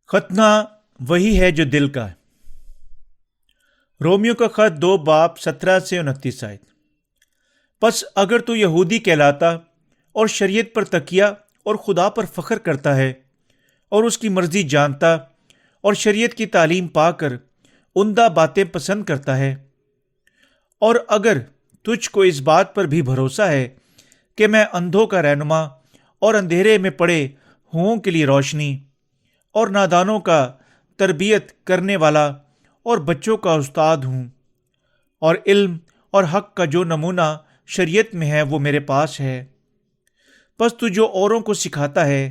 ختنہ وہی ہے جو دل کا ہے۔ رومیو کا خط 2:17-29 پس اگر تو یہودی کہلاتا اور شریعت پر تکیہ اور خدا پر فخر کرتا ہے اور اس کی مرضی جانتا اور شریعت کی تعلیم پا کر عمدہ باتیں پسند کرتا ہے، اور اگر تجھ کو اس بات پر بھی بھروسہ ہے کہ میں اندھوں کا رہنما اور اندھیرے میں پڑے ہوں کے لیے روشنی اور نادانوں کا تربیت کرنے والا اور بچوں کا استاد ہوں، اور علم اور حق کا جو نمونہ شریعت میں ہے وہ میرے پاس ہے، پس تو جو اوروں کو سکھاتا ہے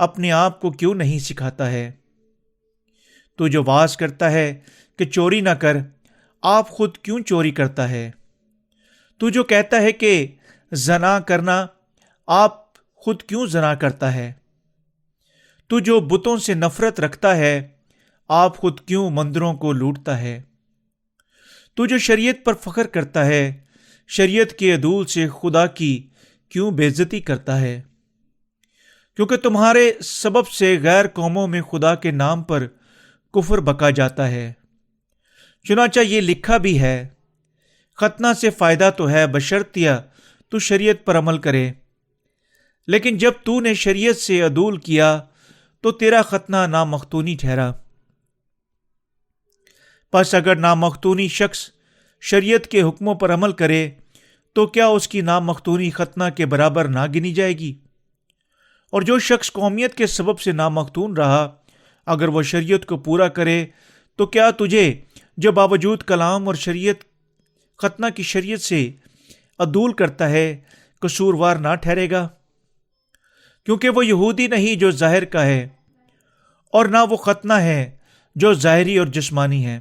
اپنے آپ کو کیوں نہیں سکھاتا ہے؟ تو جو واز کرتا ہے کہ چوری نہ کر، آپ خود کیوں چوری کرتا ہے؟ تو جو کہتا ہے کہ زنا کرنا، آپ خود کیوں زنا کرتا ہے؟ تو جو بتوں سے نفرت رکھتا ہے، آپ خود کیوں مندروں کو لوٹتا ہے؟ تو جو شریعت پر فخر کرتا ہے، شریعت کے عدول سے خدا کی کیوں بے عزتی کرتا ہے؟ کیونکہ تمہارے سبب سے غیر قوموں میں خدا کے نام پر کفر بکا جاتا ہے۔ چنانچہ یہ لکھا بھی ہے، ختنہ سے فائدہ تو ہے بشرطیہ تو شریعت پر عمل کرے، لیکن جب تو نے شریعت سے عدول کیا تو تیرا ختنہ نامختونی ٹھہرا۔ پس اگر نامختونی شخص شریعت کے حکموں پر عمل کرے تو کیا اس کی نامختونی ختنہ کے برابر نہ گنی جائے گی؟ اور جو شخص قومیت کے سبب سے نامختون رہا، اگر وہ شریعت کو پورا کرے تو کیا تجھے جو باوجود کلام اور شریعت ختنہ کی شریعت سے عدول کرتا ہے قصوروار نہ ٹھہرے گا؟ کیونکہ وہ یہودی نہیں جو ظاہر کا ہے، اور نہ وہ ختنہ ہے جو ظاہری اور جسمانی ہے،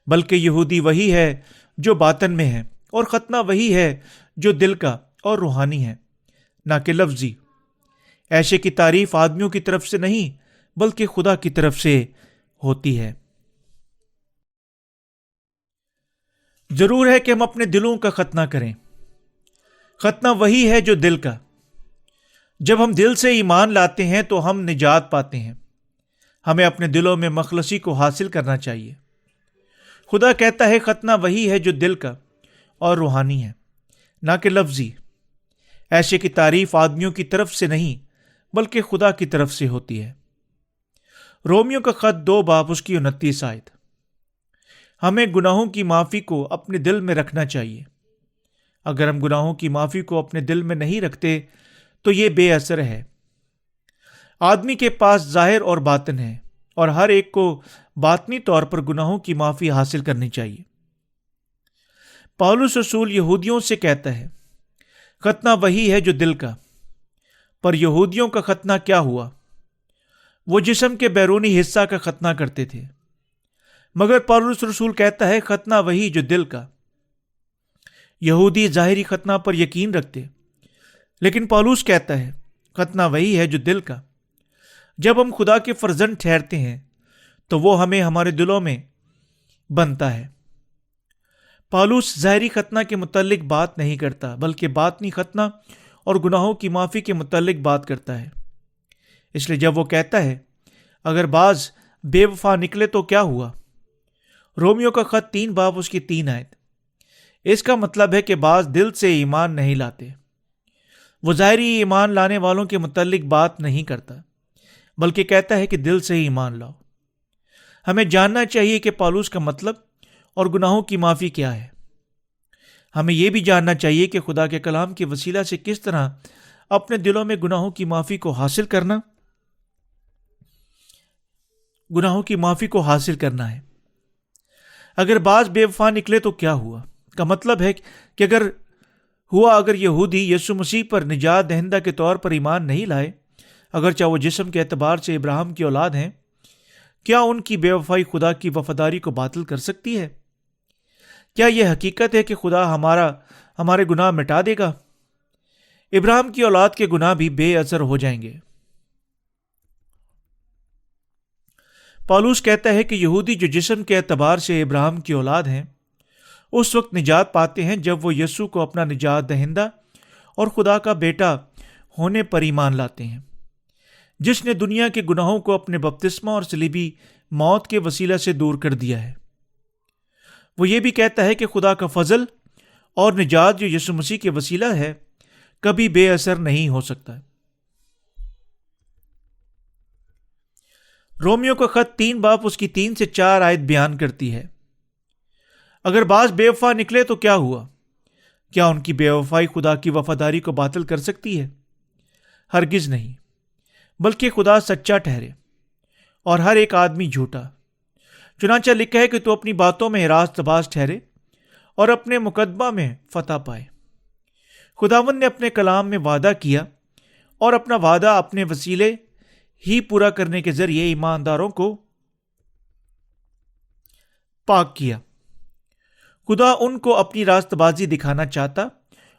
بلکہ یہودی وہی ہے جو باطن میں ہے، اور ختنہ وہی ہے جو دل کا اور روحانی ہے، نہ کہ لفظی۔ ایشے کی تعریف آدمیوں کی طرف سے نہیں بلکہ خدا کی طرف سے ہوتی ہے۔ ضرور ہے کہ ہم اپنے دلوں کا ختنہ کریں۔ ختنہ وہی ہے جو دل کا۔ جب ہم دل سے ایمان لاتے ہیں تو ہم نجات پاتے ہیں۔ ہمیں اپنے دلوں میں مخلصی کو حاصل کرنا چاہیے۔ خدا کہتا ہے ختنہ وہی ہے جو دل کا اور روحانی ہے، نہ کہ لفظی۔ ایشے کی تعریف آدمیوں کی طرف سے نہیں بلکہ خدا کی طرف سے ہوتی ہے۔ رومیو کا خط 2:29 ہمیں گناہوں کی معافی کو اپنے دل میں رکھنا چاہیے۔ اگر ہم گناہوں کی معافی کو اپنے دل میں نہیں رکھتے تو یہ بے اثر ہے۔ آدمی کے پاس ظاہر اور باطن ہے، اور ہر ایک کو باطنی طور پر گناہوں کی معافی حاصل کرنی چاہیے۔ پولس رسول یہودیوں سے کہتا ہے، ختنہ وہی ہے جو دل کا۔ پر یہودیوں کا ختنہ کیا ہوا؟ وہ جسم کے بیرونی حصہ کا ختنہ کرتے تھے، مگر پولس رسول کہتا ہے ختنہ وہی جو دل کا۔ یہودی ظاہری ختنہ پر یقین رکھتے، لیکن پولس کہتا ہے ختنہ وہی ہے جو دل کا۔ جب ہم خدا کے فرزند ٹھہرتے ہیں تو وہ ہمیں ہمارے دلوں میں بنتا ہے۔ پولس ظاہری ختنہ کے متعلق بات نہیں کرتا بلکہ باطنی ختنہ اور گناہوں کی معافی کے متعلق بات کرتا ہے۔ اس لیے جب وہ کہتا ہے اگر بعض بے وفا نکلے تو کیا ہوا؟ رومیو کا خط 3:3 اس کا مطلب ہے کہ بعض دل سے ایمان نہیں لاتے۔ وہ ظاہری ایمان لانے والوں کے متعلق بات نہیں کرتا بلکہ کہتا ہے کہ دل سے ایمان لاؤ۔ ہمیں جاننا چاہیے کہ پولس کا مطلب اور گناہوں کی معافی کیا ہے۔ ہمیں یہ بھی جاننا چاہیے کہ خدا کے کلام کے وسیلہ سے کس طرح اپنے دلوں میں گناہوں کی معافی کو حاصل کرنا ہے۔ اگر بعض بے وفا نکلے تو کیا ہوا کا مطلب ہے کہ اگر یہودی یسوع مسیح پر نجات دہندہ کے طور پر ایمان نہیں لائے، اگرچہ وہ جسم کے اعتبار سے ابراہیم کی اولاد ہیں، کیا ان کی بے وفائی خدا کی وفاداری کو باطل کر سکتی ہے؟ کیا یہ حقیقت ہے کہ خدا ہمارے گناہ مٹا دے گا؟ ابراہیم کی اولاد کے گناہ بھی بے اثر ہو جائیں گے۔ پولس کہتا ہے کہ یہودی جو جسم کے اعتبار سے ابراہیم کی اولاد ہیں اس وقت نجات پاتے ہیں جب وہ یسوع کو اپنا نجات دہندہ اور خدا کا بیٹا ہونے پر ایمان لاتے ہیں۔ جس نے دنیا کے گناہوں کو اپنے بپتسمہ اور صلیبی موت کے وسیلہ سے دور کر دیا ہے۔ وہ یہ بھی کہتا ہے کہ خدا کا فضل اور نجات جو یسوع مسیح کے وسیلہ ہے کبھی بے اثر نہیں ہو سکتا۔ رومیو کا خط 3 باب اس کی 3 سے 4 آیت بیان کرتی ہے، اگر بعض بے وفا نکلے تو کیا ہوا؟ کیا ان کی بے وفائی خدا کی وفاداری کو باطل کر سکتی ہے؟ ہرگز نہیں، بلکہ خدا سچا ٹھہرے اور ہر ایک آدمی جھوٹا۔ چنانچہ لکھا ہے کہ تو اپنی باتوں میں راست باز ٹھہرے اور اپنے مقدمہ میں فتح پائے۔ خداوند نے اپنے کلام میں وعدہ کیا اور اپنا وعدہ اپنے وسیلے ہی پورا کرنے کے ذریعے ایمانداروں کو پاک کیا۔ خدا ان کو اپنی راست بازی دکھانا چاہتا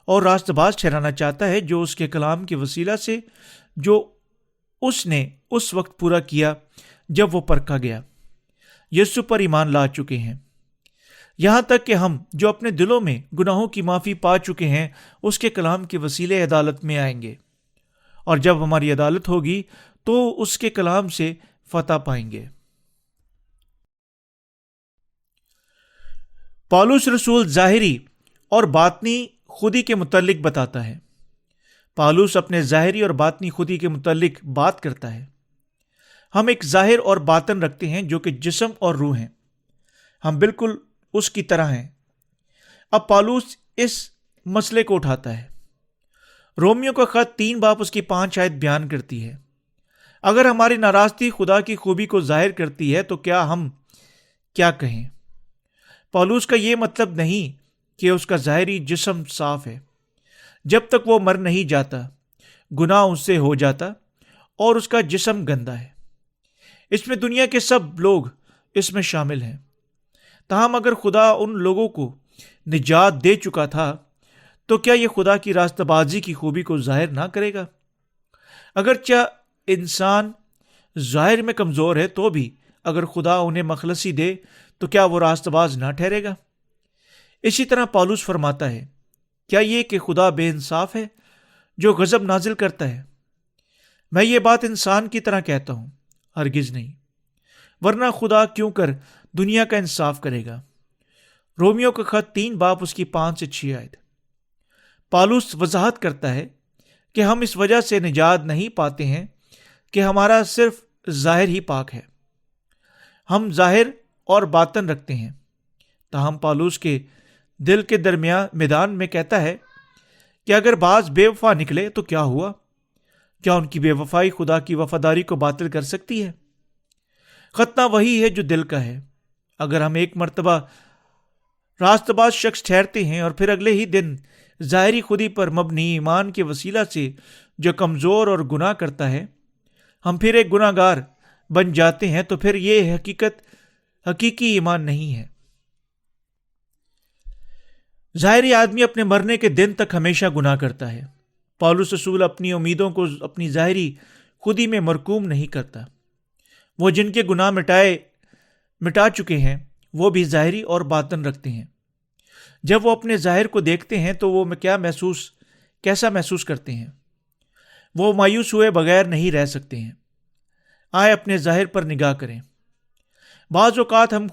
اور راست باز ٹھہرانا چاہتا ہے جو اس کے کلام کے وسیلہ سے جو اس نے اس وقت پورا کیا جب وہ پرکھا گیا، یسوع پر ایمان لا چکے ہیں۔ یہاں تک کہ ہم جو اپنے دلوں میں گناہوں کی معافی پا چکے ہیں اس کے کلام کے وسیلے عدالت میں آئیں گے، اور جب ہماری عدالت ہوگی تو اس کے کلام سے فتح پائیں گے۔ پالوس رسول ظاہری اور باطنی خودی کے متعلق بتاتا ہے۔ پالوس اپنے ظاہری اور باطنی خودی کے متعلق بات کرتا ہے۔ ہم ایک ظاہر اور باطن رکھتے ہیں جو کہ جسم اور روح ہیں۔ ہم بالکل اس کی طرح ہیں۔ اب پالوس اس مسئلے کو اٹھاتا ہے۔ رومیو کا خط 3 باب اس کی 5 آیت بیان کرتی ہے، اگر ہماری ناراستی خدا کی خوبی کو ظاہر کرتی ہے تو ہم کیا کہیں؟ پالوس کا یہ مطلب نہیں کہ اس کا ظاہری جسم صاف ہے۔ جب تک وہ مر نہیں جاتا، گناہ اس سے ہو جاتا اور اس کا جسم گندا ہے۔ اس میں دنیا کے سب لوگ اس میں شامل ہیں۔ تاہم اگر خدا ان لوگوں کو نجات دے چکا تھا تو کیا یہ خدا کی راستہ بازی کی خوبی کو ظاہر نہ کرے گا؟ اگرچہ انسان ظاہر میں کمزور ہے تو بھی اگر خدا انہیں مخلصی دے تو کیا وہ راستہ باز نہ ٹھہرے گا؟ اسی طرح پالوس فرماتا ہے، کیا یہ کہ خدا بے انصاف ہے جو غضب نازل کرتا ہے؟ میں یہ بات انسان کی طرح کہتا ہوں، ہرگز نہیں، ورنہ خدا کیوں کر دنیا کا انصاف کرے گا۔ رومیو کا خط 3 باب اس کی 5 سے 6 آیت۔ پالوس وضاحت کرتا ہے کہ ہم اس وجہ سے نجات نہیں پاتے ہیں کہ ہمارا صرف ظاہر ہی پاک ہے۔ ہم ظاہر اور باطن رکھتے ہیں۔ تاہم پالوس کے دل کے درمیان میدان میں کہتا ہے کہ اگر بعض بے وفا نکلے تو کیا ہوا؟ کیا ان کی بے وفائی خدا کی وفاداری کو باطل کر سکتی ہے؟ ختنہ وہی ہے جو دل کا ہے۔ اگر ہم ایک مرتبہ راست باز شخص ٹھہرتے ہیں اور پھر اگلے ہی دن ظاہری خودی پر مبنی ایمان کے وسیلہ سے جو کمزور اور گناہ کرتا ہے، ہم پھر ایک گناہ گار بن جاتے ہیں، تو پھر یہ حقیقی ایمان نہیں ہے۔ ظاہری آدمی اپنے مرنے کے دن تک ہمیشہ گناہ کرتا ہے۔ پالوس رسول اپنی امیدوں کو اپنی ظاہری خودی میں مرکوم نہیں کرتا۔ وہ جن کے گناہ مٹا چکے ہیں وہ بھی ظاہری اور باطن رکھتے ہیں۔ جب وہ اپنے ظاہر کو دیکھتے ہیں تو وہ کیسا محسوس کرتے ہیں؟ وہ مایوس ہوئے بغیر نہیں رہ سکتے ہیں۔ آئے اپنے ظاہر پر نگاہ کریں۔ بعض اوقات ہم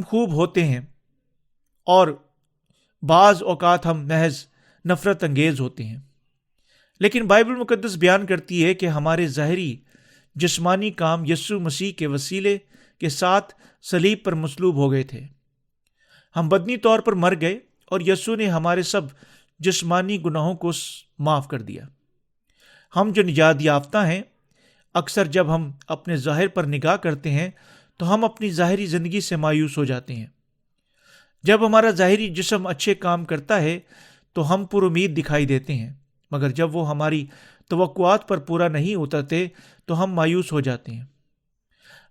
خوب ہوتے ہیں اور بعض اوقات ہم محض نفرت انگیز ہوتے ہیں، لیکن بائبل مقدس بیان کرتی ہے کہ ہمارے ظاہری جسمانی کام یسوع مسیح کے وسیلے کے ساتھ صلیب پر مصلوب ہو گئے تھے۔ ہم بدنی طور پر مر گئے اور یسوع نے ہمارے سب جسمانی گناہوں کو معاف کر دیا۔ ہم جو نجات یافتہ ہیں، اکثر جب ہم اپنے ظاہر پر نگاہ کرتے ہیں تو ہم اپنی ظاہری زندگی سے مایوس ہو جاتے ہیں۔ جب ہمارا ظاہری جسم اچھے کام کرتا ہے تو ہم پر امید دکھائی دیتے ہیں، مگر جب وہ ہماری توقعات پر پورا نہیں اترتے تو ہم مایوس ہو جاتے ہیں۔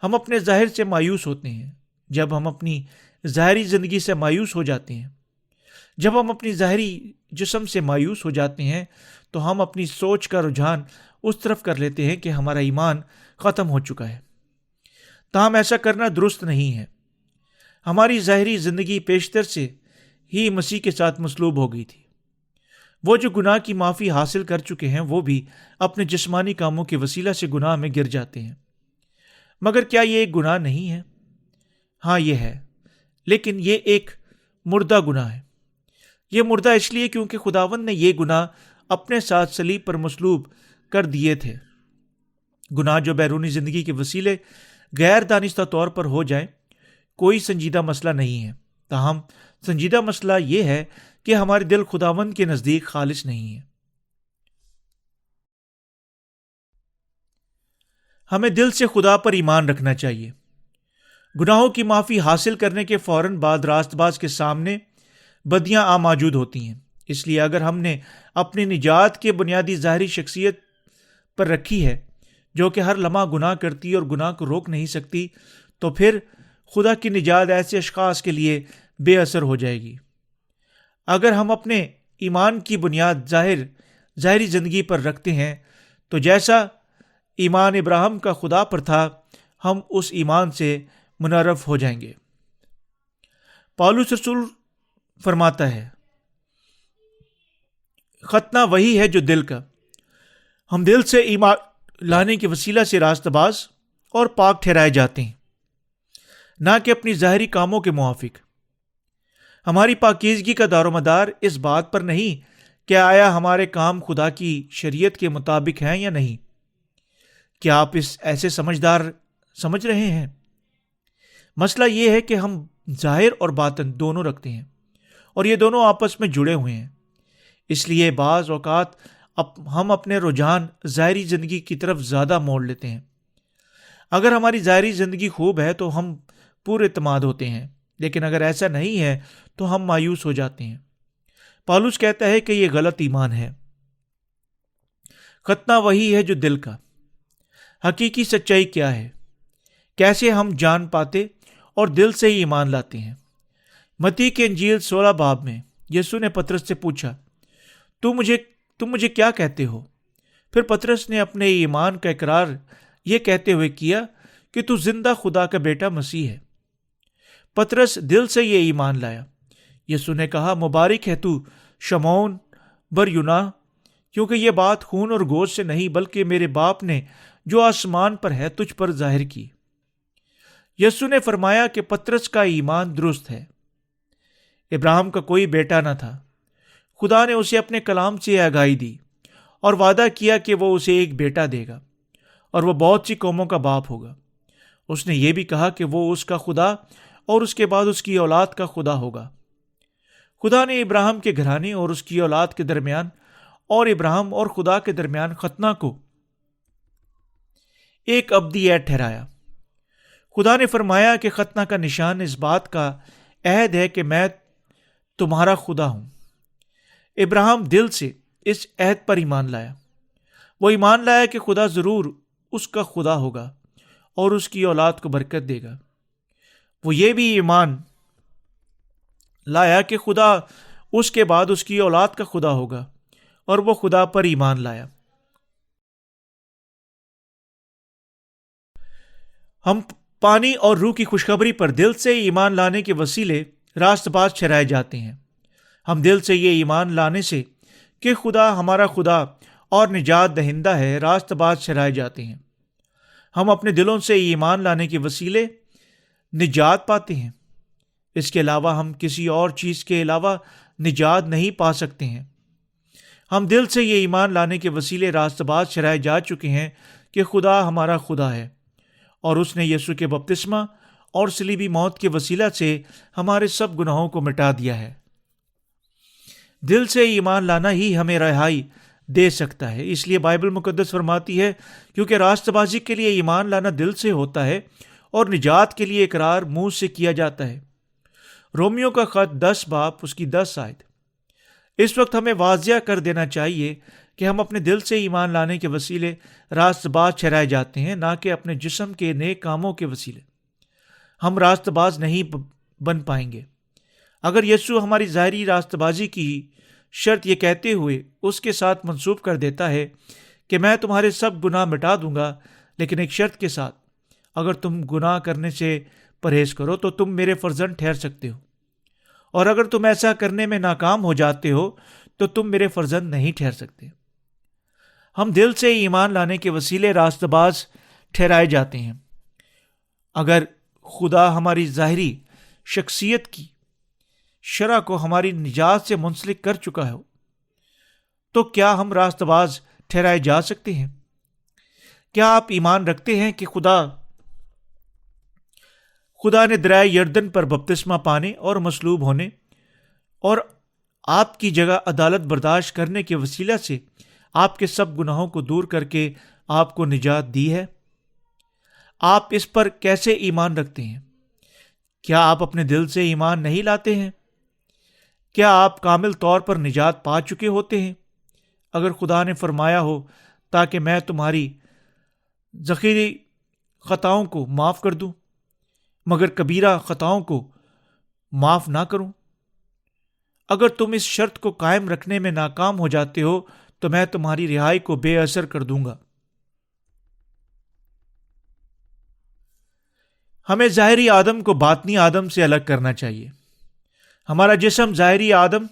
ہم اپنے ظاہر سے مایوس ہوتے ہیں۔ جب ہم اپنی ظاہری زندگی سے مایوس ہو جاتے ہیں، جب ہم اپنی ظاہری جسم سے مایوس ہو جاتے ہیں تو ہم اپنی سوچ کا رجحان اس طرف کر لیتے ہیں کہ ہمارا ایمان ختم ہو چکا ہے۔ تاہم ایسا کرنا درست نہیں ہے۔ ہماری ظاہری زندگی پیشتر سے ہی مسیح کے ساتھ مصلوب ہو گئی تھی۔ وہ جو گناہ کی معافی حاصل کر چکے ہیں وہ بھی اپنے جسمانی کاموں کے وسیلہ سے گناہ میں گر جاتے ہیں۔ مگر کیا یہ ایک گناہ نہیں ہے؟ ہاں یہ ہے، لیکن یہ ایک مردہ گناہ ہے۔ یہ مردہ اس لیے کیونکہ خداوند نے یہ گناہ اپنے ساتھ صلیب پر مصلوب کر دیے تھے۔ گناہ جو بیرونی زندگی کے وسیلے غیر دانستہ طور پر ہو جائیں کوئی سنجیدہ مسئلہ نہیں ہے، تاہم سنجیدہ مسئلہ یہ ہے کہ ہمارے دل خداوند کے نزدیک خالص نہیں ہے۔ ہمیں دل سے خدا پر ایمان رکھنا چاہیے۔ گناہوں کی معافی حاصل کرنے کے فوراً بعد راست باز کے سامنے بدیاں موجود ہوتی ہیں۔ اس لیے اگر ہم نے اپنی نجات کے بنیادی ظاہری شخصیت پر رکھی ہے جو کہ ہر لمحہ گناہ کرتی اور گناہ کو روک نہیں سکتی، تو پھر خدا کی نجات ایسے اشخاص کے لیے بے اثر ہو جائے گی۔ اگر ہم اپنے ایمان کی بنیاد ظاہری زندگی پر رکھتے ہیں تو جیسا ایمان ابراہیم کا خدا پر تھا، ہم اس ایمان سے منحرف ہو جائیں گے۔ پولس رسول فرماتا ہے، ختنہ وہی ہے جو دل کا۔ ہم دل سے ایمان لانے کے وسیلہ سے راست باز اور پاک ٹھہرائے جاتے ہیں، نہ کہ اپنی ظاہری کاموں کے موافق۔ ہماری پاکیزگی کا دار و مدار اس بات پر نہیں کہ آیا ہمارے کام خدا کی شریعت کے مطابق ہیں یا نہیں۔ کیا آپ اس ایسے سمجھ رہے ہیں؟ مسئلہ یہ ہے کہ ہم ظاہر اور باطن دونوں رکھتے ہیں، اور یہ دونوں آپس میں جڑے ہوئے ہیں۔ اس لیے بعض اوقات ہم اپنے رجحان ظاہری زندگی کی طرف زیادہ موڑ لیتے ہیں۔ اگر ہماری ظاہری زندگی خوب ہے تو ہم پورے اعتماد ہوتے ہیں، لیکن اگر ایسا نہیں ہے تو ہم مایوس ہو جاتے ہیں۔ پولس کہتا ہے کہ یہ غلط ایمان ہے۔ ختنہ وہی ہے جو دل کا۔ حقیقی سچائی کیا ہے؟ کیسے ہم جان پاتے اور دل سے ہی ایمان لاتے ہیں؟ متی کی انجیل 16 باب میں یسوع نے پطرس سے پوچھا، تم مجھے کیا کہتے ہو؟ پھر پطرس نے اپنے ایمان کا اقرار یہ کہتے ہوئے کیا کہ تو زندہ خدا کا بیٹا مسیح ہے۔ پطرس دل سے یہ ایمان لایا۔ یسوع نے کہا، مبارک ہے تو شمعون بر یونا، کیونکہ یہ بات خون اور گوشت سے نہیں بلکہ میرے باپ نے جو آسمان پر ہے تجھ پر ظاہر کی۔ یسوع نے فرمایا کہ پطرس کا ایمان درست ہے۔ ابراہیم کا کوئی بیٹا نہ تھا۔ خدا نے اسے اپنے کلام سے آگاہی دی اور وعدہ کیا کہ وہ اسے ایک بیٹا دے گا اور وہ بہت سی قوموں کا باپ ہوگا۔ اس نے یہ بھی کہا کہ وہ اس کا خدا اور اس کے بعد اس کی اولاد کا خدا ہوگا۔ خدا نے ابراہیم کے گھرانے اور اس کی اولاد کے درمیان اور ابراہیم اور خدا کے درمیان ختنہ کو ایک ابدی عہد ٹھہرایا۔ خدا نے فرمایا کہ ختنہ کا نشان اس بات کا عہد ہے کہ میں تمہارا خدا ہوں۔ ابراہیم دل سے اس عہد پر ایمان لایا۔ وہ ایمان لایا کہ خدا ضرور اس کا خدا ہوگا اور اس کی اولاد کو برکت دے گا۔ وہ یہ بھی ایمان لایا کہ خدا اس کے بعد اس کی اولاد کا خدا ہوگا، اور وہ خدا پر ایمان لایا۔ ہم پانی اور روح کی خوشخبری پر دل سے ایمان لانے کے وسیلے راست باز ٹھہرائے جاتے ہیں۔ ہم دل سے یہ ایمان لانے سے کہ خدا ہمارا خدا اور نجات دہندہ ہے راست باز ٹھہرائے جاتے ہیں۔ ہم اپنے دلوں سے ایمان لانے کے وسیلے نجات پاتے ہیں۔ اس کے علاوہ ہم کسی اور چیز کے علاوہ نجات نہیں پا سکتے ہیں۔ ہم دل سے یہ ایمان لانے کے وسیلے راست باز ٹھہرائے جا چکے ہیں کہ خدا ہمارا خدا ہے، اور اس نے یسوع کے بپتسمہ اور صلیبی موت کے وسیلہ سے ہمارے سب گناہوں کو مٹا دیا ہے۔ دل سے ایمان لانا ہی ہمیں رہائی دے سکتا ہے۔ اس لیے بائبل مقدس فرماتی ہے، کیونکہ راست بازی کے لیے ایمان لانا دل سے ہوتا ہے اور نجات کے لیے اقرار منہ سے کیا جاتا ہے۔ رومیو کا خط 10 باب اس کی 10 آیت۔ اس وقت ہمیں واضح کر دینا چاہیے کہ ہم اپنے دل سے ایمان لانے کے وسیلے راست باز ٹھہرائے جاتے ہیں، نہ کہ اپنے جسم کے نیک کاموں کے وسیلے۔ ہم راست باز نہیں بن پائیں گے۔ اگر یسوع ہماری ظاہری راست بازی کی شرط یہ کہتے ہوئے اس کے ساتھ منسوب کر دیتا ہے کہ میں تمہارے سب گناہ مٹا دوں گا، لیکن ایک شرط کے ساتھ، اگر تم گناہ کرنے سے پرہیز کرو تو تم میرے فرزند ٹھہر سکتے ہو، اور اگر تم ایسا کرنے میں ناکام ہو جاتے ہو تو تم میرے فرزند نہیں ٹھہر سکتے۔ ہم دل سے ایمان لانے کے وسیلے راست باز ٹھہرائے جاتے ہیں۔ اگر خدا ہماری ظاہری شخصیت کی شرح کو ہماری نجات سے منسلک کر چکا ہو تو کیا ہم راست باز ٹھہرائے جا سکتے ہیں؟ کیا آپ ایمان رکھتے ہیں کہ خدا نے دریائے یردن پر بپتسمہ پانے اور مصلوب ہونے اور آپ کی جگہ عدالت برداشت کرنے کے وسیلہ سے آپ کے سب گناہوں کو دور کر کے آپ کو نجات دی ہے؟ آپ اس پر کیسے ایمان رکھتے ہیں؟ کیا آپ اپنے دل سے ایمان نہیں لاتے ہیں؟ کیا آپ کامل طور پر نجات پا چکے ہوتے ہیں؟ اگر خدا نے فرمایا ہو تاکہ میں تمہاری ذخیری خطاؤں کو معاف کر دوں مگر کبیرہ خطاؤں کو معاف نہ کروں، اگر تم اس شرط کو قائم رکھنے میں ناکام ہو جاتے ہو تو میں تمہاری رہائی کو بے اثر کر دوں گا۔ ہمیں ظاہری آدم کو باطنی آدم سے الگ کرنا چاہیے۔ ہمارا جسم ظاہری آدم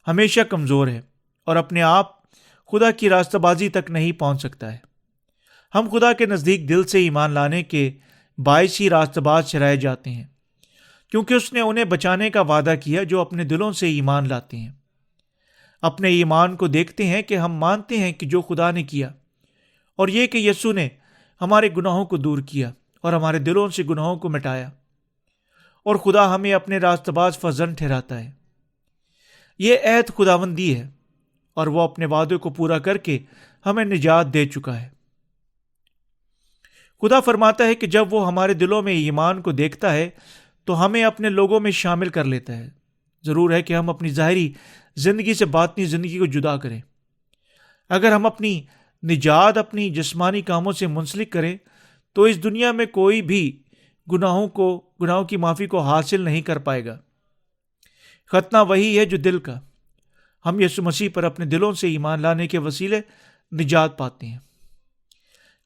ہمیشہ کمزور ہے اور اپنے آپ خدا کی راستہ بازی تک نہیں پہنچ سکتا ہے۔ ہم خدا کے نزدیک دل سے ایمان لانے کے باعث ہی راستہ باز ٹھہرائے جاتے ہیں، کیونکہ اس نے انہیں بچانے کا وعدہ کیا جو اپنے دلوں سے ایمان لاتے ہیں۔ اپنے ایمان کو دیکھتے ہیں کہ ہم مانتے ہیں کہ جو خدا نے کیا اور یہ کہ یسوع نے ہمارے گناہوں کو دور کیا اور ہمارے دلوں سے گناہوں کو مٹایا، اور خدا ہمیں اپنے راستہ باز فرزند ٹھہراتا ہے۔ یہ عہد خداوندی ہے اور وہ اپنے وعدے کو پورا کر کے ہمیں نجات دے چکا ہے۔ خدا فرماتا ہے کہ جب وہ ہمارے دلوں میں ایمان کو دیکھتا ہے تو ہمیں اپنے لوگوں میں شامل کر لیتا ہے۔ ضرور ہے کہ ہم اپنی ظاہری زندگی سے باطنی زندگی کو جدا کریں۔ اگر ہم اپنی نجات اپنی جسمانی کاموں سے منسلک کریں تو اس دنیا میں کوئی بھی گناہوں کی معافی کو حاصل نہیں کر پائے گا۔ ختنہ وہی ہے جو دل کا۔ ہم یسوع مسیح پر اپنے دلوں سے ایمان لانے کے وسیلے نجات پاتے ہیں۔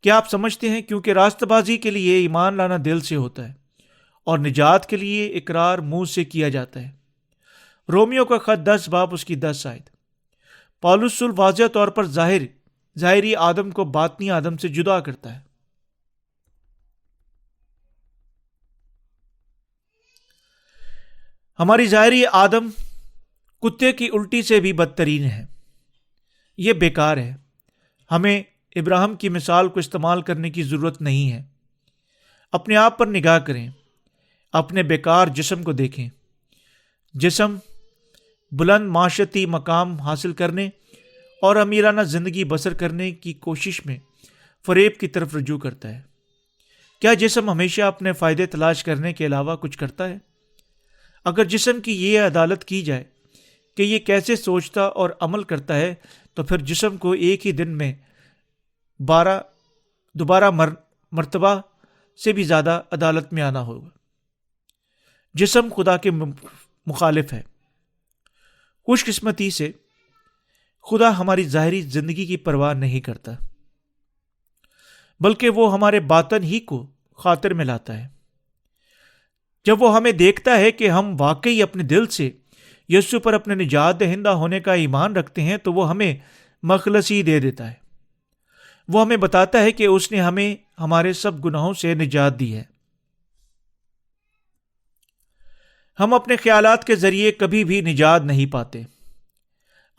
کیا آپ سمجھتے ہیں کیونکہ راستہ بازی کے لیے ایمان لانا دل سے ہوتا ہے اور نجات کے لیے اقرار منہ سے کیا جاتا ہے۔ رومیو کا خط 10 باب اس کی 10 آیت۔ پالوس رسول واضح طور پر ظاہری آدم کو باطنی آدم سے جدا کرتا ہے۔ ہماری ظاہری آدم کتے کی الٹی سے بھی بدترین ہے۔ یہ بیکار ہے۔ ہمیں ابراہیم کی مثال کو استعمال کرنے کی ضرورت نہیں ہے۔ اپنے آپ پر نگاہ کریں، اپنے بیکار جسم کو دیکھیں۔ جسم بلند معاشرتی مقام حاصل کرنے اور امیرانہ زندگی بسر کرنے کی کوشش میں فریب کی طرف رجوع کرتا ہے۔ کیا جسم ہمیشہ اپنے فائدے تلاش کرنے کے علاوہ کچھ کرتا ہے؟ اگر جسم کی یہ عدالت کی جائے کہ یہ کیسے سوچتا اور عمل کرتا ہے تو پھر جسم کو ایک ہی دن میں دوبارہ مرتبہ سے بھی زیادہ عدالت میں آنا ہوگا۔ جسم خدا کے مخالف ہے۔ خوش قسمتی سے خدا ہماری ظاہری زندگی کی پرواہ نہیں کرتا، بلکہ وہ ہمارے باطن ہی کو خاطر میں لاتا ہے۔ جب وہ ہمیں دیکھتا ہے کہ ہم واقعی اپنے دل سے یسوع پر اپنے نجات دہندہ ہونے کا ایمان رکھتے ہیں تو وہ ہمیں مخلصی دے دیتا ہے۔ وہ ہمیں بتاتا ہے کہ اس نے ہمیں ہمارے سب گناہوں سے نجات دی ہے۔ ہم اپنے خیالات کے ذریعے کبھی بھی نجات نہیں پاتے۔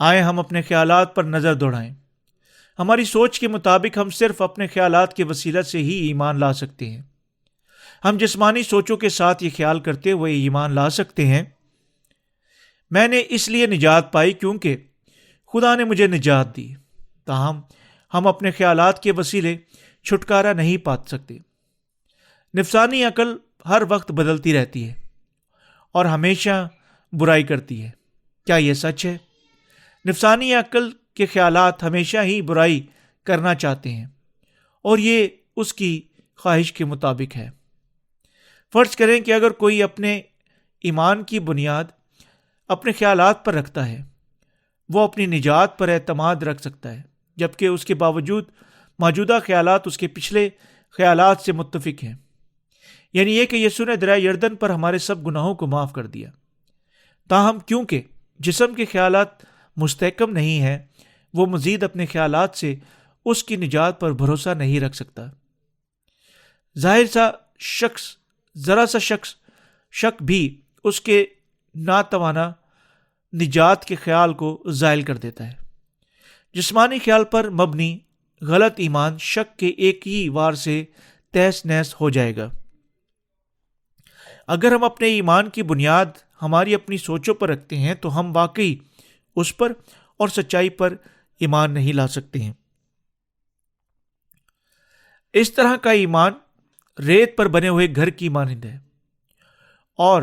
آئیں ہم اپنے خیالات پر نظر دوڑائیں۔ ہماری سوچ کے مطابق ہم صرف اپنے خیالات کے وسیلہ سے ہی ایمان لا سکتے ہیں۔ ہم جسمانی سوچوں کے ساتھ یہ خیال کرتے ہوئے ایمان لا سکتے ہیں، میں نے اس لیے نجات پائی کیونکہ خدا نے مجھے نجات دی، تاہم ہم اپنے خیالات کے وسیلے چھٹکارا نہیں پا سکتے۔ نفسانی عقل ہر وقت بدلتی رہتی ہے اور ہمیشہ برائی کرتی ہے۔ کیا یہ سچ ہے؟ نفسانی عقل کے خیالات ہمیشہ ہی برائی کرنا چاہتے ہیں اور یہ اس کی خواہش کے مطابق ہے۔ فرض کریں کہ اگر کوئی اپنے ایمان کی بنیاد اپنے خیالات پر رکھتا ہے، وہ اپنی نجات پر اعتماد رکھ سکتا ہے، جبکہ اس کے باوجود موجودہ خیالات اس کے پچھلے خیالات سے متفق ہیں۔ یعنی یہ کہ یسوع نے دریائے یردن پر ہمارے سب گناہوں کو معاف کر دیا، تاہم کیونکہ جسم کے خیالات مستحکم نہیں ہے، وہ مزید اپنے خیالات سے اس کی نجات پر بھروسہ نہیں رکھ سکتا۔ ذرا سا شک بھی اس کے ناتوانا نجات کے خیال کو زائل کر دیتا ہے۔ جسمانی خیال پر مبنی غلط ایمان شک کے ایک ہی وار سے تہس نہس ہو جائے گا۔ اگر ہم اپنے ایمان کی بنیاد ہماری اپنی سوچوں پر رکھتے ہیں تو ہم واقعی اس پر اور سچائی پر ایمان نہیں لا سکتے ہیں۔ اس طرح کا ایمان ریت پر بنے ہوئے گھر کی مانند ہے، اور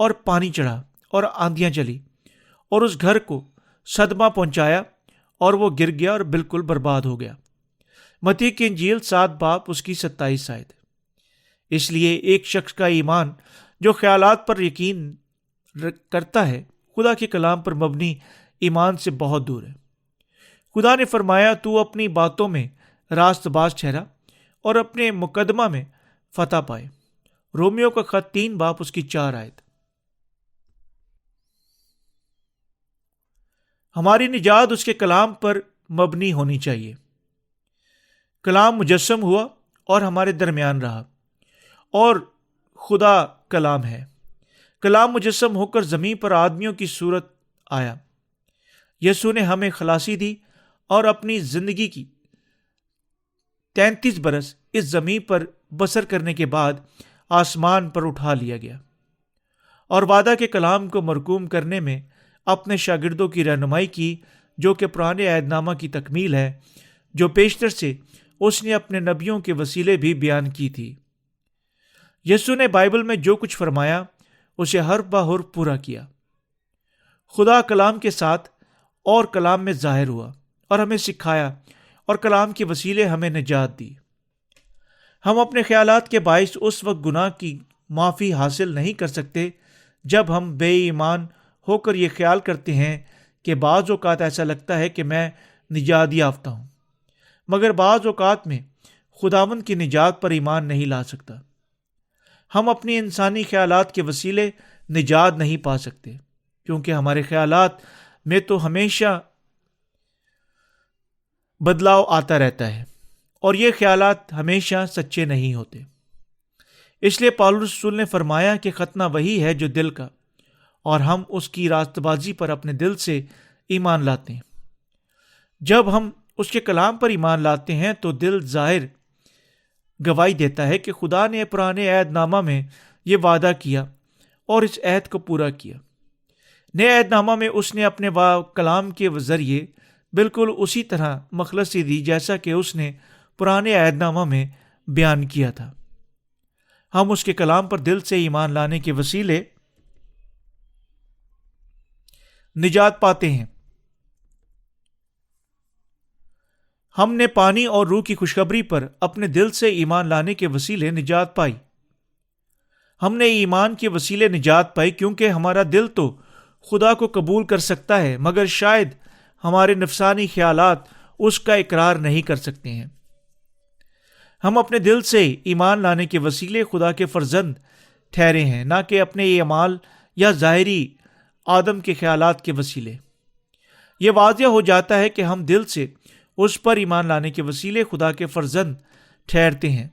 اور پانی چڑھا اور آندیاں چلی اور اس گھر کو صدمہ پہنچایا اور وہ گر گیا اور بالکل برباد ہو گیا۔ متی کی انجیل 7 باب اس کی 27 آیت۔ اس لیے ایک شخص کا ایمان جو خیالات پر یقین کرتا ہے خدا کے کلام پر مبنی ایمان سے بہت دور ہے۔ خدا نے فرمایا، تو اپنی باتوں میں راست باز ٹھہرا اور اپنے مقدمہ میں فتح پائے۔ رومیو کا خط 3 باب اس کی 4 آیت۔ ہماری نجات اس کے کلام پر مبنی ہونی چاہیے۔ کلام مجسم ہوا اور ہمارے درمیان رہا، اور خدا کلام ہے۔ کلام مجسم ہو کر زمین پر آدمیوں کی صورت آیا۔ یسوع نے ہمیں خلاصی دی اور اپنی زندگی کی 33 برس اس زمین پر بسر کرنے کے بعد آسمان پر اٹھا لیا گیا، اور وعدہ کے کلام کو مرقوم کرنے میں اپنے شاگردوں کی رہنمائی کی، جو کہ پرانے عہد نامہ کی تکمیل ہے، جو پیشتر سے اس نے اپنے نبیوں کے وسیلے بھی بیان کی تھی۔ یسوع نے بائبل میں جو کچھ فرمایا اسے حرف بہ حرف پورا کیا۔ خدا کلام کے ساتھ اور کلام میں ظاہر ہوا اور ہمیں سکھایا، اور کلام کے وسیلے ہمیں نجات دی۔ ہم اپنے خیالات کے باعث اس وقت گناہ کی معافی حاصل نہیں کر سکتے جب ہم بے ایمان ہو کر یہ خیال کرتے ہیں کہ بعض اوقات ایسا لگتا ہے کہ میں نجات یافتہ ہوں، مگر بعض اوقات میں خداوند کی نجات پر ایمان نہیں لا سکتا۔ ہم اپنی انسانی خیالات کے وسیلے نجات نہیں پا سکتے، کیونکہ ہمارے خیالات میں تو ہمیشہ بدلاؤ آتا رہتا ہے، اور یہ خیالات ہمیشہ سچے نہیں ہوتے۔ اس لیے پالوس رسول نے فرمایا کہ ختنہ وہی ہے جو دل کا، اور ہم اس کی راست بازی پر اپنے دل سے ایمان لاتے ہیں۔ جب ہم اس کے کلام پر ایمان لاتے ہیں تو دل ظاہر گواہی دیتا ہے کہ خدا نے پرانے عہد نامہ میں یہ وعدہ کیا اور اس عہد کو پورا کیا۔ نئے عہد نامہ میں اس نے اپنے کلام کے ذریعے بالکل اسی طرح مخلصی دی جیسا کہ اس نے پرانے عہد نامہ میں بیان کیا تھا۔ ہم اس کے کلام پر دل سے ایمان لانے کے وسیلے نجات پاتے ہیں۔ ہم نے پانی اور روح کی خوشخبری پر اپنے دل سے ایمان لانے کے وسیلے نجات پائی۔ ہم نے ایمان کے وسیلے نجات پائی کیونکہ ہمارا دل تو خدا کو قبول کر سکتا ہے، مگر شاید ہمارے نفسانی خیالات اس کا اقرار نہیں کر سکتے ہیں۔ ہم اپنے دل سے ایمان لانے کے وسیلے خدا کے فرزند ٹھہرے ہیں، نہ کہ اپنے اعمال یا ظاہری آدم کے خیالات کے وسیلے۔ یہ واضح ہو جاتا ہے کہ ہم دل سے اس پر ایمان لانے کے وسیلے خدا کے فرزند ٹھہرتے ہیں۔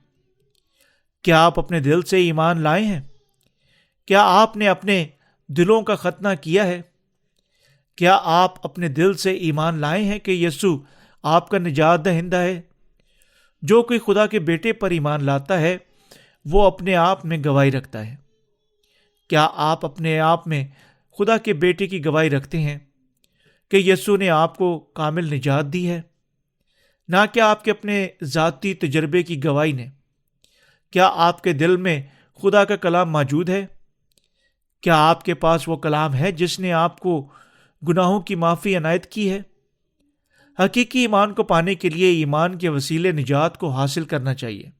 کیا آپ اپنے دل سے ایمان لائے ہیں؟ کیا آپ نے اپنے دلوں کا ختنہ کیا ہے؟ کیا آپ اپنے دل سے ایمان لائے ہیں کہ یسوع آپ کا نجات دہندہ ہے؟ جو کوئی خدا کے بیٹے پر ایمان لاتا ہے وہ اپنے آپ میں گواہی رکھتا ہے۔ کیا آپ اپنے آپ میں خدا کے بیٹے کی گواہی رکھتے ہیں کہ یسوع نے آپ کو کامل نجات دی ہے، نہ کہ آپ کے اپنے ذاتی تجربے کی گواہی نے؟ کیا آپ کے دل میں خدا کا کلام موجود ہے؟ کیا آپ کے پاس وہ کلام ہے جس نے آپ کو گناہوں کی معافی عنایت کی ہے؟ حقیقی ایمان کو پانے کے لیے ایمان کے وسیلے نجات کو حاصل کرنا چاہیے۔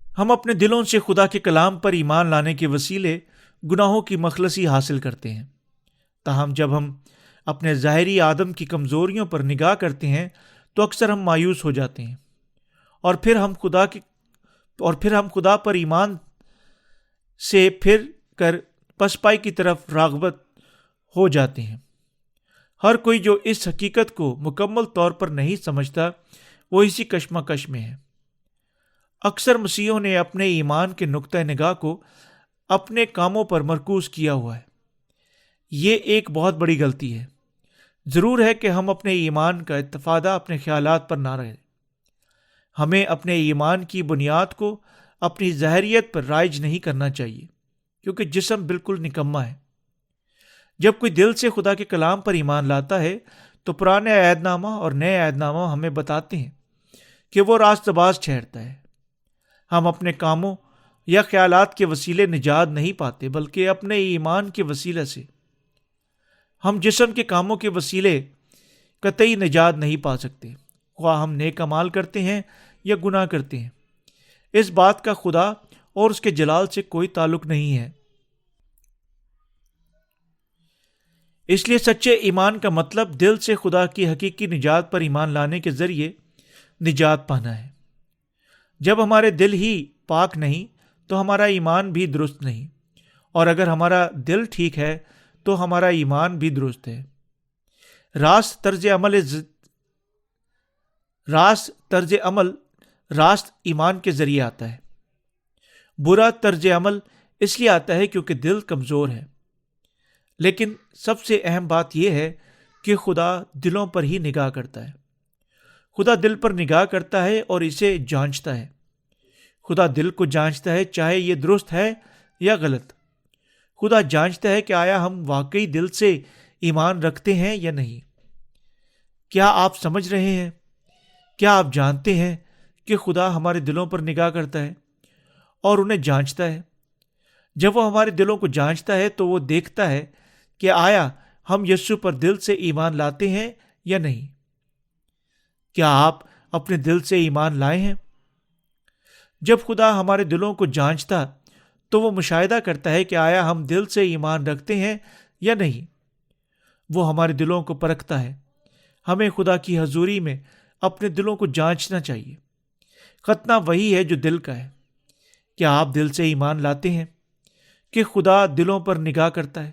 ہم اپنے دلوں سے خدا کے کلام پر ایمان لانے کے وسیلے گناہوں کی مخلصی حاصل کرتے ہیں۔ تاہم جب ہم اپنے ظاہری آدم کی کمزوریوں پر نگاہ کرتے ہیں تو اکثر ہم مایوس ہو جاتے ہیں، اور پھر ہم خدا پر ایمان سے پھر کر پسپائی کی طرف راغبت ہو جاتے ہیں۔ ہر کوئی جو اس حقیقت کو مکمل طور پر نہیں سمجھتا وہ اسی کشمکش میں ہے۔ اکثر مسیحیوں نے اپنے ایمان کے نقطہ نگاہ کو اپنے کاموں پر مرکوز کیا ہوا ہے۔ یہ ایک بہت بڑی غلطی ہے۔ ضرور ہے کہ ہم اپنے ایمان کا اتفادہ اپنے خیالات پر نہ رہیں۔ ہمیں اپنے ایمان کی بنیاد کو اپنی ظاہریت پر رائج نہیں کرنا چاہیے، کیونکہ جسم بالکل نکما ہے۔ جب کوئی دل سے خدا کے کلام پر ایمان لاتا ہے تو پرانے عہد نامہ اور نئے عہد نامہ ہمیں بتاتے ہیں کہ وہ راست باز ٹھہرتا ہے۔ ہم اپنے کاموں یا خیالات کے وسیلے نجات نہیں پاتے، بلکہ اپنے ایمان کے وسیلے سے۔ ہم جسم کے کاموں کے وسیلے قطعی نجات نہیں پا سکتے، خواہ ہم نیک اعمال کرتے ہیں یا گناہ کرتے ہیں۔ اس بات کا خدا اور اس کے جلال سے کوئی تعلق نہیں ہے۔ اس لیے سچے ایمان کا مطلب دل سے خدا کی حقیقی نجات پر ایمان لانے کے ذریعے نجات پانا ہے۔ جب ہمارے دل ہی پاک نہیں تو ہمارا ایمان بھی درست نہیں، اور اگر ہمارا دل ٹھیک ہے تو ہمارا ایمان بھی درست ہے۔ راست طرز عمل راست ایمان کے ذریعے آتا ہے۔ برا طرز عمل اس لیے آتا ہے کیونکہ دل کمزور ہے۔ لیکن سب سے اہم بات یہ ہے کہ خدا دلوں پر ہی نگاہ کرتا ہے۔ خدا دل پر نگاہ کرتا ہے اور اسے جانچتا ہے۔ خدا دل کو جانچتا ہے، چاہے یہ درست ہے یا غلط۔ خدا جانچتا ہے کہ آیا ہم واقعی دل سے ایمان رکھتے ہیں یا نہیں۔ کیا آپ سمجھ رہے ہیں؟ کیا آپ جانتے ہیں کہ خدا ہمارے دلوں پر نگاہ کرتا ہے اور انہیں جانچتا ہے؟ جب وہ ہمارے دلوں کو جانچتا ہے تو وہ دیکھتا ہے کہ آیا ہم یسوع پر دل سے ایمان لاتے ہیں یا نہیں۔ کیا آپ اپنے دل سے ایمان لائے ہیں؟ جب خدا ہمارے دلوں کو جانچتا تو وہ مشاہدہ کرتا ہے کہ آیا ہم دل سے ایمان رکھتے ہیں یا نہیں۔ وہ ہمارے دلوں کو پرکھتا ہے۔ ہمیں خدا کی حضوری میں اپنے دلوں کو جانچنا چاہیے۔ ختنہ وہی ہے جو دل کا ہے۔ کیا آپ دل سے ایمان لاتے ہیں کہ خدا دلوں پر نگاہ کرتا ہے؟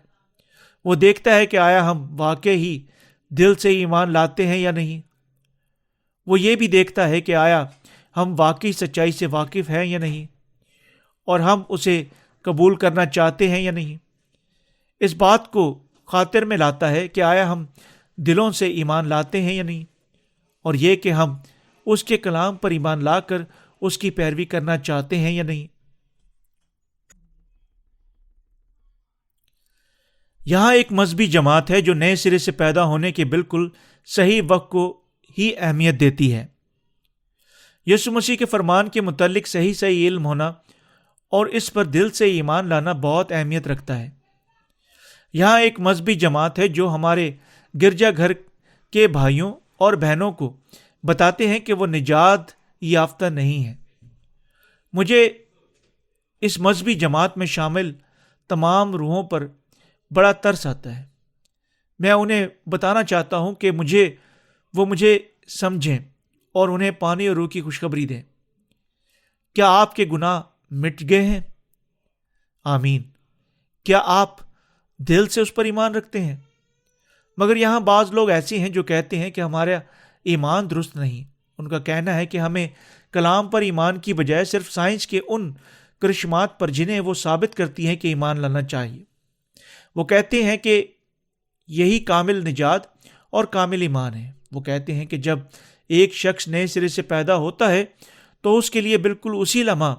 وہ دیکھتا ہے کہ آیا ہم واقعی ہی دل سے ایمان لاتے ہیں یا نہیں۔ وہ یہ بھی دیکھتا ہے کہ آیا ہم واقعی سچائی سے واقف ہیں یا نہیں، اور ہم اسے قبول کرنا چاہتے ہیں یا نہیں۔ اس بات کو خاطر میں لاتا ہے کہ آیا ہم دلوں سے ایمان لاتے ہیں یا نہیں، اور یہ کہ ہم اس کے کلام پر ایمان لا کر اس کی پیروی کرنا چاہتے ہیں یا نہیں۔ یہاں ایک مذہبی جماعت ہے جو نئے سرے سے پیدا ہونے کے بالکل صحیح وقت کو ہی اہمیت دیتی ہے۔ یسوع مسیح کے فرمان کے متعلق صحیح علم ہونا اور اس پر دل سے ایمان لانا بہت اہمیت رکھتا ہے۔ یہاں ایک مذہبی جماعت ہے جو ہمارے گرجا گھر کے بھائیوں اور بہنوں کو بتاتے ہیں کہ وہ نجات یافتہ نہیں ہیں۔ مجھے اس مذہبی جماعت میں شامل تمام روحوں پر بڑا ترس آتا ہے۔ میں انہیں بتانا چاہتا ہوں کہ وہ مجھے سمجھیں اور انہیں پانی اور روح کی خوشخبری دیں۔ کیا آپ کے گناہ مٹ گئے ہیں؟ آمین۔ کیا آپ دل سے اس پر ایمان رکھتے ہیں؟ مگر یہاں بعض لوگ ایسے ہیں جو کہتے ہیں کہ ہمارا ایمان درست نہیں۔ ان کا کہنا ہے کہ ہمیں کلام پر ایمان کی بجائے صرف سائنس کے ان کرشمات پر جنہیں وہ ثابت کرتی ہیں کہ ایمان لانا چاہیے۔ وہ کہتے ہیں کہ یہی کامل نجات اور کامل ایمان ہے۔ وہ کہتے ہیں کہ جب ایک شخص نئے سرے سے پیدا ہوتا ہے تو اس کے لیے بالکل اسی لمحہ،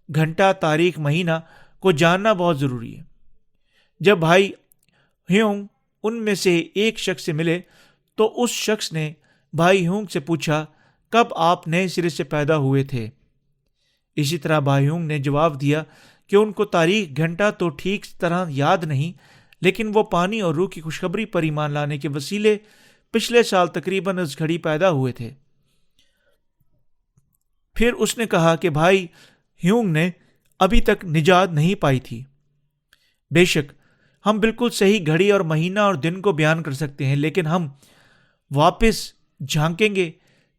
گھنٹہ، تاریخ، مہینہ کو جاننا بہت ضروری ہے۔ جب بھائی ہیونگ ان میں سے ایک شخص سے ملے تو اس شخص نے بھائی ہیونگ سے پوچھا، کب آپ نئے سرے سے پیدا ہوئے تھے؟ اسی طرح بھائی ہیونگ نے جواب دیا کہ ان کو تاریخ، گھنٹہ تو ٹھیک طرح یاد نہیں، لیکن وہ پانی اور روح کی خوشخبری پر ایمان لانے کے وسیلے پچھلے سال تقریباً اس گھڑی پیدا ہوئے تھے۔ پھر اس نے کہا کہ بھائی ہیونگ نے ابھی تک نجات نہیں پائی تھی۔ بے شک ہم بالکل صحیح گھڑی اور مہینہ اور دن کو بیان کر سکتے ہیں، لیکن ہم واپس جھانکیں گے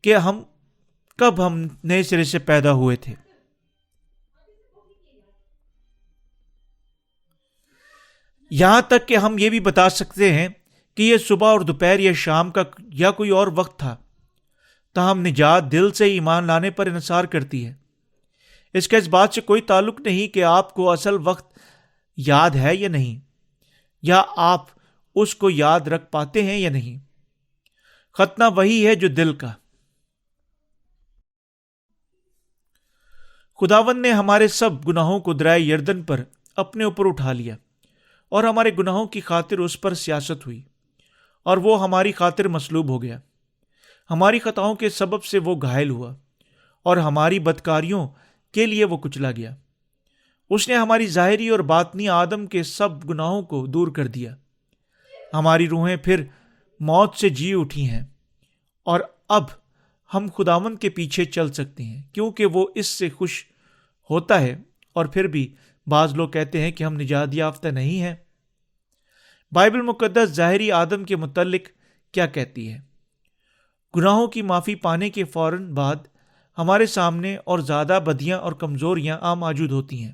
کہ کب ہم نئے سرے سے پیدا ہوئے تھے۔ یہاں تک کہ ہم یہ بھی بتا سکتے ہیں کہ یہ صبح اور دوپہر یا شام کا یا کوئی اور وقت تھا، تاہم نجات دل سے ایمان لانے پر انحصار کرتی ہے۔ اس کا اس بات سے کوئی تعلق نہیں کہ آپ کو اصل وقت یاد ہے یا نہیں، یا آپ اس کو یاد رکھ پاتے ہیں یا نہیں۔ ختنہ وہی ہے جو دل کا۔ خداوند نے ہمارے سب گناہوں کو دریا یردن پر اپنے اوپر اٹھا لیا، اور ہمارے گناہوں کی خاطر اس پر سیاست ہوئی، اور وہ ہماری خاطر مصلوب ہو گیا۔ ہماری خطاؤں کے سبب سے وہ گھائل ہوا، اور ہماری بدکاریوں کے لیے وہ کچلا گیا۔ اس نے ہماری ظاہری اور باطنی آدم کے سب گناہوں کو دور کر دیا۔ ہماری روحیں پھر موت سے جی اٹھی ہیں، اور اب ہم خداوند کے پیچھے چل سکتے ہیں، کیونکہ وہ اس سے خوش ہوتا ہے۔ اور پھر بھی بعض لوگ کہتے ہیں کہ ہم نجات یافتہ نہیں ہیں۔ بائبل مقدس ظاہری آدم کے متعلق کیا کہتی ہے؟ گناہوں کی معافی پانے کے فوراً بعد ہمارے سامنے اور زیادہ بدیاں اور کمزوریاں موجود ہوتی ہیں۔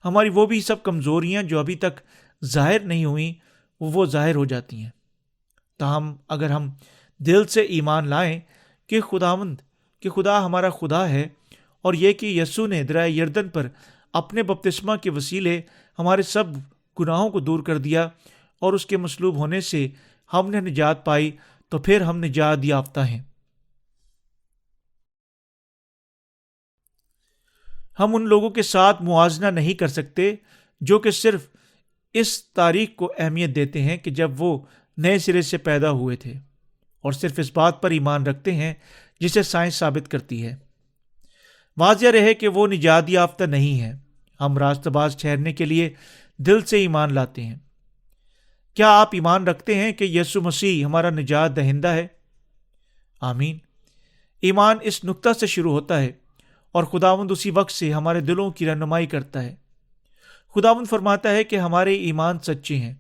ہماری وہ بھی سب کمزوریاں جو ابھی تک ظاہر نہیں ہوئیں وہ ظاہر ہو جاتی ہیں۔ تاہم اگر ہم دل سے ایمان لائیں کہ خدا ہمارا خدا ہے، اور یہ کہ یسوع نے دریا یردن پر اپنے بپتسمہ کے وسیلے ہمارے سب گناہوں کو دور کر دیا، اور اس کے مصلوب ہونے سے ہم نے نجات پائی، تو پھر ہم نجات یافتہ ہیں۔ ہم ان لوگوں کے ساتھ موازنہ نہیں کر سکتے جو کہ صرف اس تاریخ کو اہمیت دیتے ہیں کہ جب وہ نئے سرے سے پیدا ہوئے تھے، اور صرف اس بات پر ایمان رکھتے ہیں جسے سائنس ثابت کرتی ہے۔ واضح رہے کہ وہ نجات یافتہ نہیں ہے۔ ہم راست باز ٹھہرنے کے لیے دل سے ایمان لاتے ہیں۔ کیا آپ ایمان رکھتے ہیں کہ یسوع مسیح ہمارا نجات دہندہ ہے؟ آمین۔ ایمان اس نقطہ سے شروع ہوتا ہے، اور خداوند اسی وقت سے ہمارے دلوں کی رہنمائی کرتا ہے۔ خداوند فرماتا ہے کہ ہمارے ایمان سچے ہیں،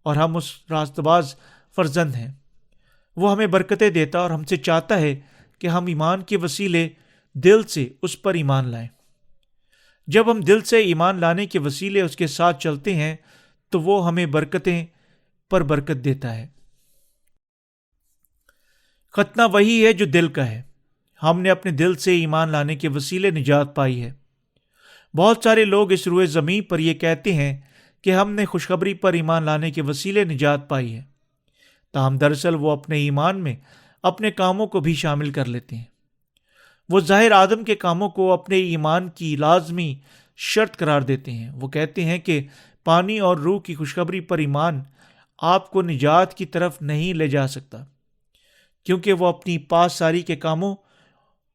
اور ہم اس راست باز فرزند ہیں۔ وہ ہمیں برکتیں دیتا اور ہم سے چاہتا ہے کہ ہم ایمان کے وسیلے دل سے اس پر ایمان لائیں۔ جب ہم دل سے ایمان لانے کے وسیلے اس کے ساتھ چلتے ہیں تو وہ ہمیں برکتیں پر برکت دیتا ہے۔ ختنہ وہی ہے جو دل کا ہے۔ ہم نے اپنے دل سے ایمان لانے کے وسیلے نجات پائی ہے۔ بہت سارے لوگ اس روئے زمین پر یہ کہتے ہیں کہ ہم نے خوشخبری پر ایمان لانے کے وسیلے نجات پائی ہے، تاہم دراصل وہ اپنے ایمان میں اپنے کاموں کو بھی شامل کر لیتے ہیں۔ وہ ظاہر آدم کے کاموں کو اپنے ایمان کی لازمی شرط قرار دیتے ہیں۔ وہ کہتے ہیں کہ پانی اور روح کی خوشخبری پر ایمان آپ کو نجات کی طرف نہیں لے جا سکتا، کیونکہ وہ اپنی پاسداری کے کاموں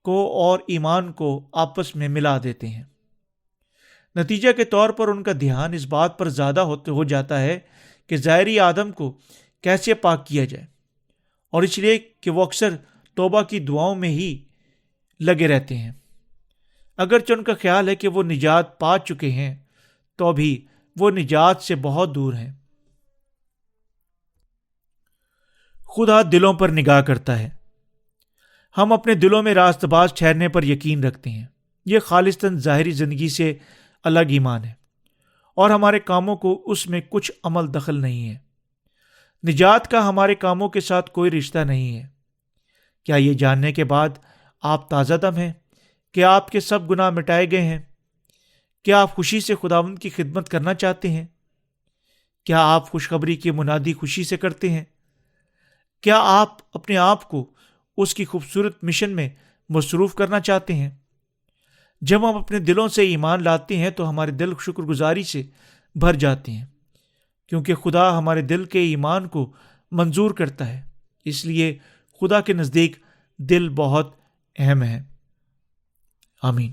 کو اور ایمان کو آپس میں ملا دیتے ہیں۔ نتیجہ کے طور پر ان کا دھیان اس بات پر زیادہ ہو جاتا ہے کہ ظاہری آدم کو کیسے پاک کیا جائے، اور اس لیے کہ وہ اکثر توبہ کی دعاؤں میں ہی لگے رہتے ہیں۔ اگرچہ ان کا خیال ہے کہ وہ نجات پا چکے ہیں، تو بھی وہ نجات سے بہت دور ہیں۔ خدا دلوں پر نگاہ کرتا ہے۔ ہم اپنے دلوں میں راست باز ٹھہرنے پر یقین رکھتے ہیں۔ یہ خالصتاً ظاہری زندگی سے الگ ایمان ہے، اور ہمارے کاموں کو اس میں کچھ عمل دخل نہیں ہے۔ نجات کا ہمارے کاموں کے ساتھ کوئی رشتہ نہیں ہے۔ کیا یہ جاننے کے بعد آپ تازہ دم ہیں کہ آپ کے سب گناہ مٹائے گئے ہیں؟ کیا آپ خوشی سے خداوند کی خدمت کرنا چاہتے ہیں؟ کیا آپ خوشخبری کی منادی خوشی سے کرتے ہیں؟ کیا آپ اپنے آپ کو اس کی خوبصورت مشن میں مصروف کرنا چاہتے ہیں؟ جب ہم اپنے دلوں سے ایمان لاتے ہیں تو ہمارے دل شکر گزاری سے بھر جاتے ہیں، کیونکہ خدا ہمارے دل کے ایمان کو منظور کرتا ہے۔ اس لیے خدا کے نزدیک دل بہت اہم ہے۔ آمین۔